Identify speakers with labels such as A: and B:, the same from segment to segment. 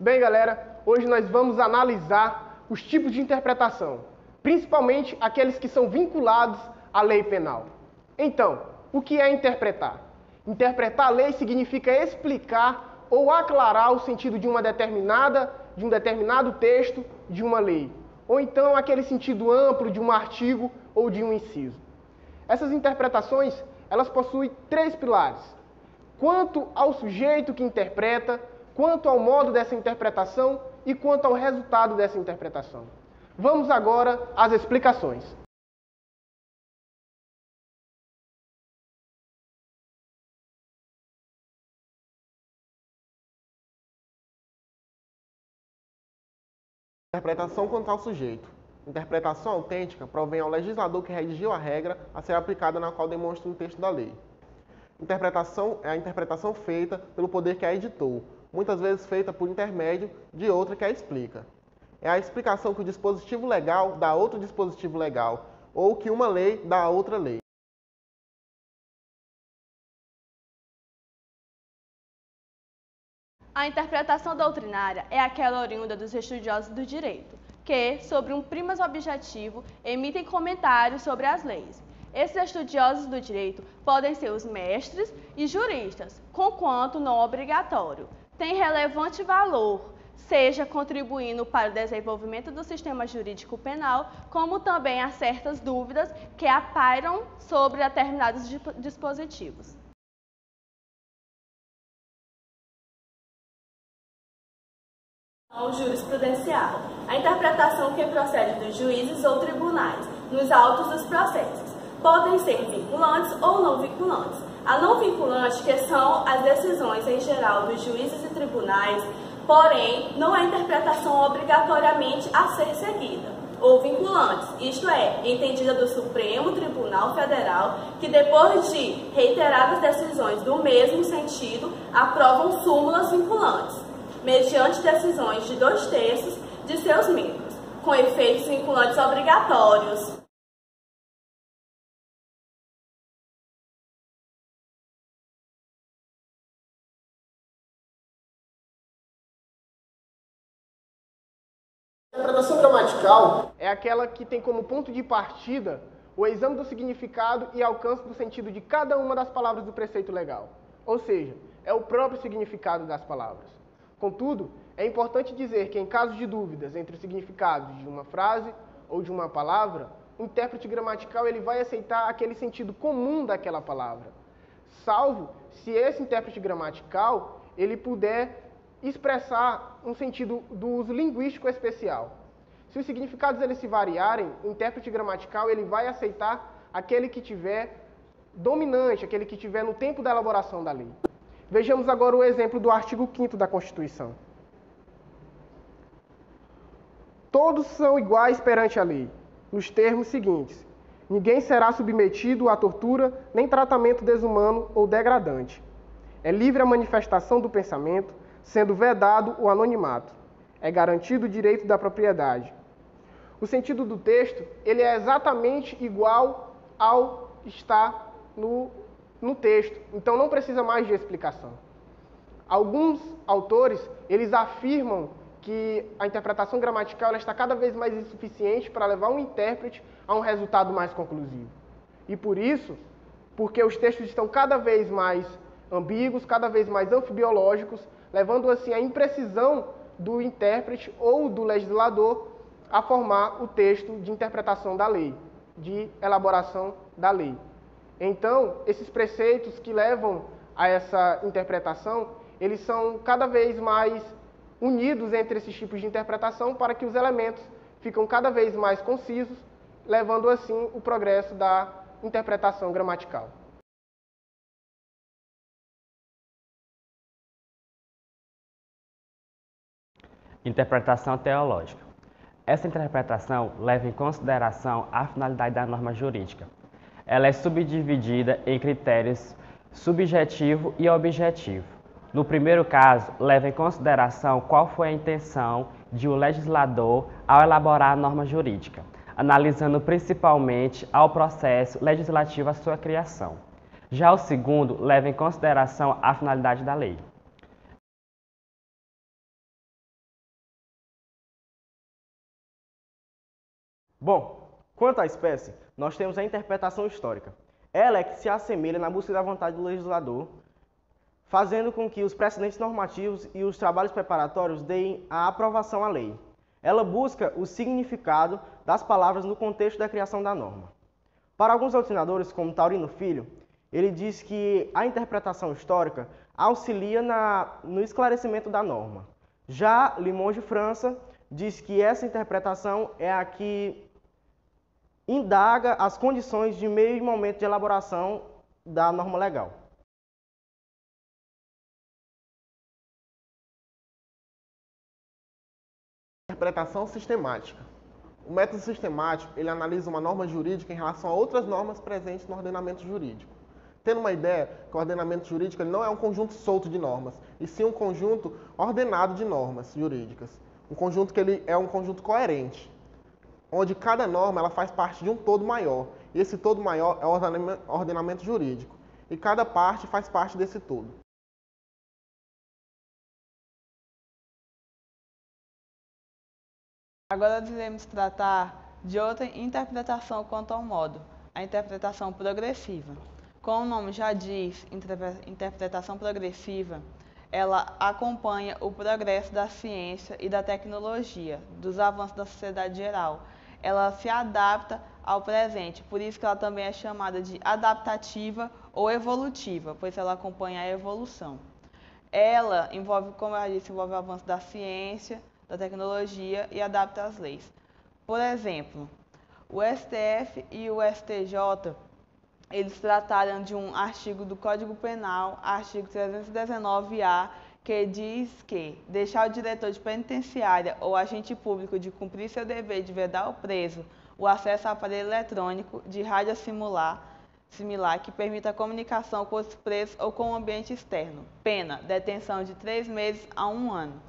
A: Bem, galera, hoje nós vamos analisar os tipos de interpretação, principalmente aqueles que são vinculados à lei penal. Então, o que é interpretar? Interpretar a lei significa explicar ou aclarar o sentido de um determinado texto de uma lei, ou então aquele sentido amplo de um artigo ou de um inciso. Essas interpretações, elas possuem três pilares: quanto ao sujeito que interpreta, quanto ao modo dessa interpretação e quanto ao resultado dessa interpretação. Vamos agora às explicações.
B: Interpretação quanto ao sujeito. Interpretação autêntica provém ao legislador que redigiu a regra a ser aplicada na qual demonstra o texto da lei. Interpretação é a interpretação feita pelo poder que a editou, muitas vezes feita por intermédio de outra que a explica. É a explicação que o dispositivo legal dá a outro dispositivo legal, ou que uma lei dá a outra lei.
C: A interpretação doutrinária é aquela oriunda dos estudiosos do direito, que, sobre um primas objetivo, emitem comentários sobre as leis. Esses estudiosos do direito podem ser os mestres e juristas, conquanto não obrigatório. Tem relevante valor, seja contribuindo para o desenvolvimento do sistema jurídico penal, como também há certas dúvidas que apairam sobre determinados dispositivos. Jurisprudencial. A interpretação que procede dos juízes ou tribunais nos autos dos processos. Podem ser vinculantes ou não vinculantes. A não vinculante, que são as decisões em geral dos juízes e tribunais, porém, não é interpretação obrigatoriamente a ser seguida. Ou vinculantes, isto é, entendida do Supremo Tribunal Federal, que depois de reiteradas decisões do mesmo sentido, aprovam súmulas vinculantes, mediante decisões de 2/3 de seus membros, com efeitos vinculantes obrigatórios.
A: A interpretação gramatical é aquela que tem como ponto de partida o exame do significado e alcance do sentido de cada uma das palavras do preceito legal, ou seja, é o próprio significado das palavras. Contudo, é importante dizer que em caso de dúvidas entre os significados de uma frase ou de uma palavra, o intérprete gramatical ele vai aceitar aquele sentido comum daquela palavra, salvo se esse intérprete gramatical ele puder expressar um sentido do uso linguístico especial. Se os significados eles se variarem, o intérprete gramatical ele vai aceitar aquele que tiver dominante, aquele que tiver no tempo da elaboração da lei. Vejamos agora o exemplo do artigo 5º da Constituição. Todos são iguais perante a lei, nos termos seguintes: ninguém será submetido à tortura nem tratamento desumano ou degradante. É livre a manifestação do pensamento, sendo vedado o anonimato. É garantido o direito da propriedade. O sentido do texto ele é exatamente igual ao está no texto, então não precisa mais de explicação. Alguns autores, eles afirmam que a interpretação gramatical ela está cada vez mais insuficiente para levar um intérprete a um resultado mais conclusivo. E por isso, porque os textos estão cada vez mais ambíguos, cada vez mais anfibiológicos, levando assim a imprecisão do intérprete ou do legislador a formar o texto de interpretação da lei, de elaboração da lei. Então, esses preceitos que levam a essa interpretação, eles são cada vez mais unidos entre esses tipos de interpretação para que os elementos ficam cada vez mais concisos, levando assim o progresso da interpretação gramatical.
D: Interpretação teológica. Essa interpretação leva em consideração a finalidade da norma jurídica. Ela é subdividida em critérios subjetivo e objetivo. No primeiro caso, leva em consideração qual foi a intenção de o legislador ao elaborar a norma jurídica, analisando principalmente ao processo legislativo a sua criação. Já o segundo leva em consideração a finalidade da lei.
E: Bom, quanto à espécie, nós temos a interpretação histórica. Ela é que se assemelha na busca da vontade do legislador, fazendo com que os precedentes normativos e os trabalhos preparatórios deem a aprovação à lei. Ela busca o significado das palavras no contexto da criação da norma. Para alguns doutrinadores, como Taurino Filho, ele diz que a interpretação histórica auxilia no esclarecimento da norma. Já Limon de França diz que essa interpretação é a que indaga as condições de meio e momento de elaboração da norma legal.
B: Interpretação sistemática. O método sistemático, ele analisa uma norma jurídica em relação a outras normas presentes no ordenamento jurídico. Tendo uma ideia que o ordenamento jurídico ele não é um conjunto solto de normas, e sim um conjunto ordenado de normas jurídicas. Um conjunto que ele é um conjunto coerente, onde cada norma ela faz parte de um todo maior. E esse todo maior é o ordenamento jurídico. E cada parte faz parte desse todo.
F: Agora iremos tratar de outra interpretação quanto ao modo, a interpretação progressiva. Como o nome já diz, interpretação progressiva, ela acompanha o progresso da ciência e da tecnologia, dos avanços da sociedade geral. Ela se adapta ao presente, por isso que ela também é chamada de adaptativa ou evolutiva, pois ela acompanha a evolução. Ela envolve, como eu disse, envolve o avanço da ciência, da tecnologia e adapta às leis. Por exemplo, o STF e o STJ, eles trataram de um artigo do Código Penal, artigo 319-A, que diz que deixar o diretor de penitenciária ou agente público de cumprir seu dever de vedar ao preso o acesso ao aparelho eletrônico de rádio similar que permita a comunicação com os presos ou com o ambiente externo. Pena, detenção de 3 meses a 1 ano.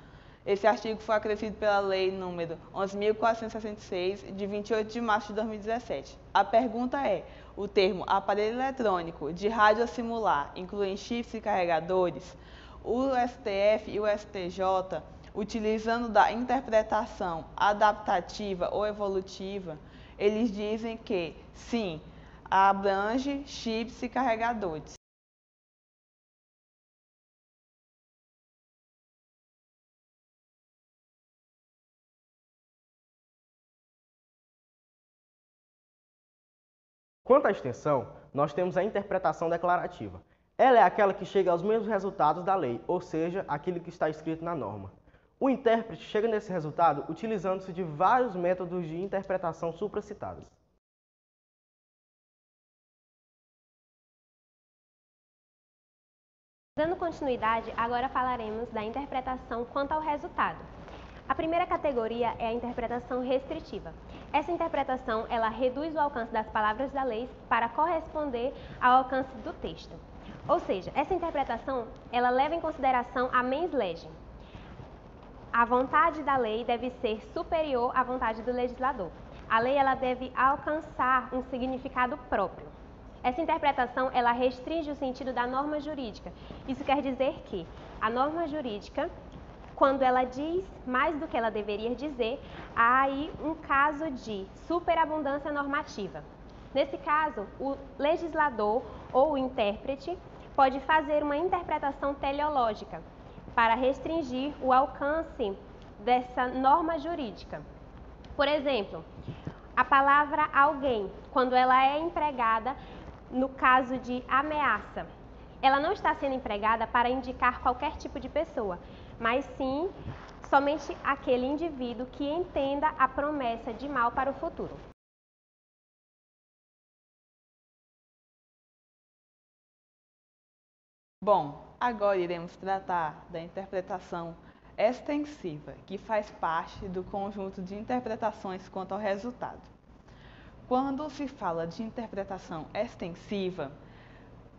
F: Esse artigo foi acrescido pela Lei nº 11.466, de 28 de março de 2017. A pergunta é, o termo aparelho eletrônico de rádio similar inclui chips e carregadores? O STF e o STJ, utilizando da interpretação adaptativa ou evolutiva, eles dizem que, sim, abrange chips e carregadores.
E: Quanto à extensão, nós temos a interpretação declarativa. Ela é aquela que chega aos mesmos resultados da lei, ou seja, aquilo que está escrito na norma. O intérprete chega nesse resultado utilizando-se de vários métodos de interpretação supracitados.
G: Dando continuidade, agora falaremos da interpretação quanto ao resultado. A primeira categoria é a interpretação restritiva. Essa interpretação, ela reduz o alcance das palavras da lei para corresponder ao alcance do texto. Ou seja, essa interpretação, ela leva em consideração a mens legem. A vontade da lei deve ser superior à vontade do legislador. A lei, ela deve alcançar um significado próprio. Essa interpretação, ela restringe o sentido da norma jurídica. Isso quer dizer que a norma jurídica, quando ela diz mais do que ela deveria dizer, há aí um caso de superabundância normativa. Nesse caso, o legislador ou o intérprete pode fazer uma interpretação teleológica para restringir o alcance dessa norma jurídica. Por exemplo, a palavra alguém, quando ela é empregada no caso de ameaça, ela não está sendo empregada para indicar qualquer tipo de pessoa, mas sim somente aquele indivíduo que entenda a promessa de mal para o futuro.
F: Bom, agora iremos tratar da interpretação extensiva, que faz parte do conjunto de interpretações quanto ao resultado. Quando se fala de interpretação extensiva,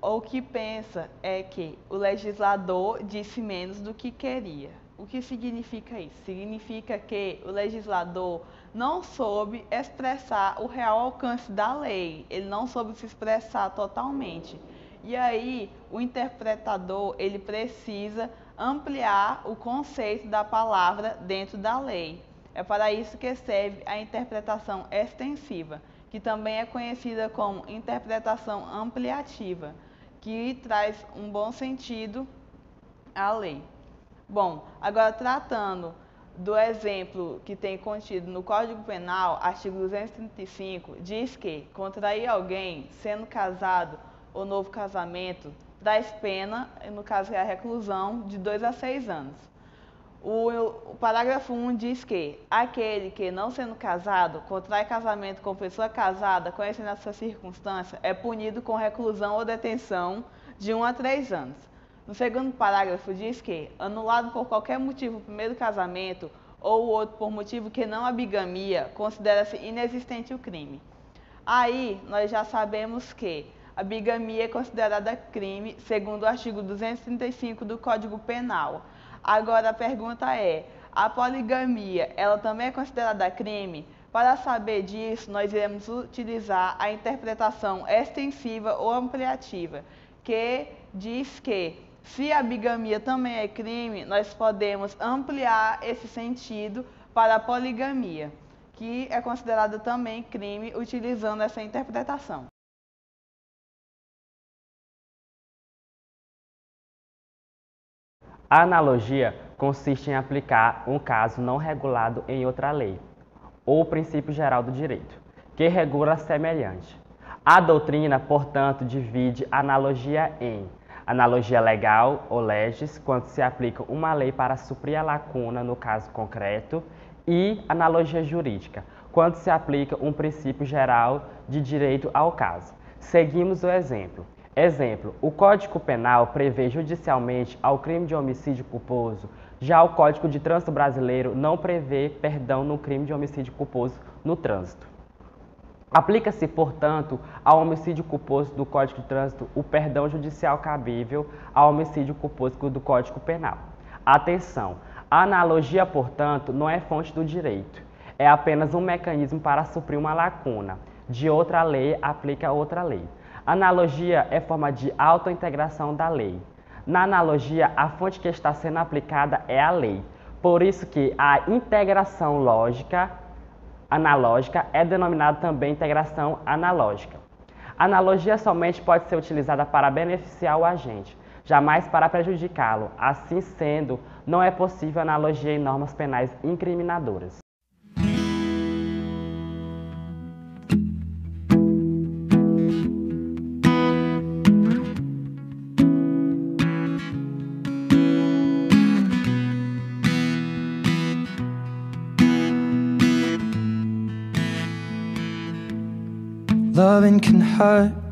F: o que pensa é que o legislador disse menos do que queria. O que significa isso? Significa que o legislador não soube expressar o real alcance da lei, ele não soube se expressar totalmente. E aí, o interpretador, ele precisa ampliar o conceito da palavra dentro da lei. É para isso que serve a interpretação extensiva, que também é conhecida como interpretação ampliativa, que traz um bom sentido à lei. Bom, agora tratando do exemplo que tem contido no Código Penal, artigo 235, diz que contrair alguém sendo casado ou novo casamento traz pena, no caso é a reclusão, de 2 a 6 anos. O parágrafo 1 diz que aquele que, não sendo casado, contrai casamento com pessoa casada, conhecendo essa circunstância, é punido com reclusão ou detenção de 1 a 3 anos. No segundo parágrafo diz que, anulado por qualquer motivo o primeiro casamento ou o outro por motivo que não a bigamia, considera-se inexistente o crime. Aí, nós já sabemos que a bigamia é considerada crime, segundo o artigo 235 do Código Penal. Agora a pergunta é, a poligamia, ela também é considerada crime? Para saber disso, nós iremos utilizar a interpretação extensiva ou ampliativa, que diz que, se a bigamia também é crime, nós podemos ampliar esse sentido para a poligamia, que é considerada também crime, utilizando essa interpretação.
D: A analogia consiste em aplicar um caso não regulado em outra lei, ou o princípio geral do direito, que regula semelhante. A doutrina, portanto, divide a analogia em analogia legal, ou legis, quando se aplica uma lei para suprir a lacuna no caso concreto, e analogia jurídica, quando se aplica um princípio geral de direito ao caso. Seguimos o exemplo. Exemplo, o Código Penal prevê judicialmente ao crime de homicídio culposo, já o Código de Trânsito Brasileiro não prevê perdão no crime de homicídio culposo no trânsito. Aplica-se, portanto, ao homicídio culposo do Código de Trânsito o perdão judicial cabível ao homicídio culposo do Código Penal. Atenção, a analogia, portanto, não é fonte do direito, é apenas um mecanismo para suprir uma lacuna. De outra lei, aplica a outra lei. Analogia é forma de autointegração da lei. Na analogia, a fonte que está sendo aplicada é a lei. Por isso que a integração lógica analógica é denominada também integração analógica. A analogia somente pode ser utilizada para beneficiar o agente, jamais para prejudicá-lo. Assim sendo, não é possível analogia em normas penais incriminadoras.
H: Loving can hurt